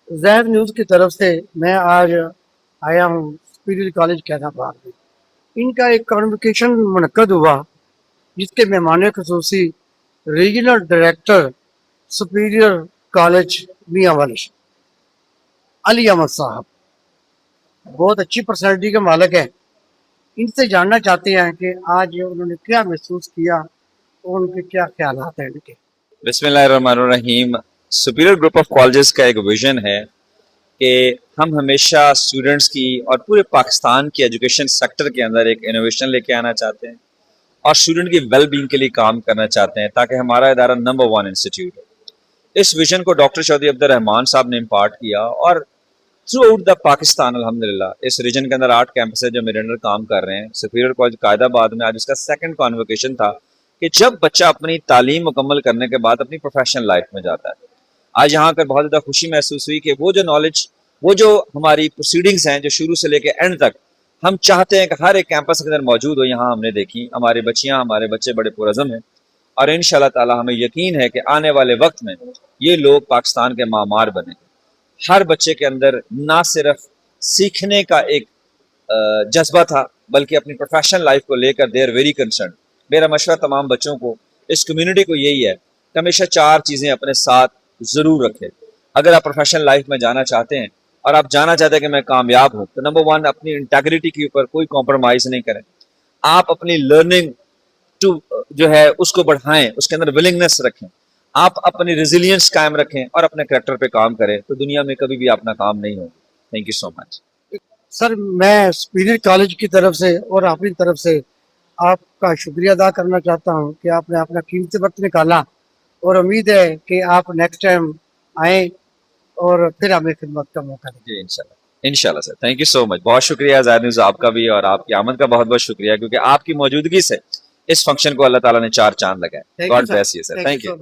زید news کی طرف سے میں آج آیا ہوں سپیریئر کالج کیداباد میں. ان کا ایک کانوکیشن منعقد ہوا جس کے مہمان خصوصی ریجنل ڈائریکٹر سپیریئر کالج میاں والش علی احمد صاحب بہت اچھی پرسنالٹی کے مالک ہیں. ان سے جاننا چاہتے ہیں کہ آج انہوں نے کیا محسوس کیا اور ان کے کیا خیالات ہیں ان کے. بسم اللہ الرحمن الرحیم. سپیریئر گروپ آف کالجز کا ایک ویژن ہے کہ ہم ہمیشہ اسٹوڈنٹس کی اور پورے پاکستان کی ایجوکیشن سیکٹر کے اندر ایک انوویشن لے کے آنا چاہتے ہیں اور اسٹوڈنٹ کی ویل بینگ کے لیے کام کرنا چاہتے ہیں تاکہ ہمارا ادارہ نمبر 1 انسٹیٹیوٹ ہو. اس ویژن کو ڈاکٹر چودھری عبد الرحمان صاحب نے امپارٹ کیا اور تھرو آؤٹ دا پاکستان الحمدللہ اس ریجن کے اندر 8 کیمپس ہے جو میرے انڈر کام کر رہے ہیں. سپیریئر کالج قائد آباد میں آج اس کا سیکنڈ کانووکیشن تھا کہ جب بچہ اپنی تعلیم مکمل کرنے کے بعد اپنی پروفیشنل لائف میں جاتا ہے. آج یہاں کر بہت زیادہ خوشی محسوس ہوئی کہ وہ جو نالج وہ جو ہماری پروسیڈنگز ہیں جو شروع سے لے کے اینڈ تک ہم چاہتے ہیں کہ ہر ایک کیمپس کے اندر موجود ہو. یہاں ہم نے دیکھی ہماری بچیاں ہمارے بچے بڑے پرعزم ہیں اور انشاءاللہ تعالی ہمیں یقین ہے کہ آنے والے وقت میں یہ لوگ پاکستان کے معمار بنیں. ہر بچے کے اندر نہ صرف سیکھنے کا ایک جذبہ تھا بلکہ اپنی پروفیشنل لائف کو لے کر دے آر ویری کنسرن. میرا مشورہ تمام بچوں کو اس کمیونٹی کو یہی ہے کہ ہمیشہ 4 چیزیں اپنے ساتھ ضرور رکھیں. اگر آپ پروفیشنل لائف میں جانا چاہتے ہیں اور آپ جانا چاہتے ہیں کہ میں کامیاب ہوں تو نمبر 1 اپنی انٹیگریٹی کے اوپر کوئی کمپرومائز نہیں کریں. آپ اپنی لرننگ جو ہے اس کو بڑھائیں, اس کے اندر ولنگنس رکھیں. آپ اپنی ریزیلینس قائم رکھیں اور اپنے کریکٹر پہ کام کریں تو دنیا میں کبھی بھی آپ ناکام نہیں ہوگا. تھینک یو سو مچ. سر میں سپیریئر کالج کی طرف سے اور اپنی طرف سے آپ کا شکریہ ادا کرنا چاہتا ہوں کہ آپ نے اپنا قیمتی وقت نکالا اور امید ہے کہ آپ نیکسٹ ٹائم آئیں اور پھر ہمیں خدمت کا موقع دیں. جی انشاءاللہ سر. تھینک یو سو مچ. بہت شکریہ زید نیوز آپ کا بھی اور آپ کی آمد کا بہت بہت شکریہ کیونکہ آپ کی موجودگی سے اس فنکشن کو اللہ تعالیٰ نے 4 چاند لگائے. God bless you sir. Thank you.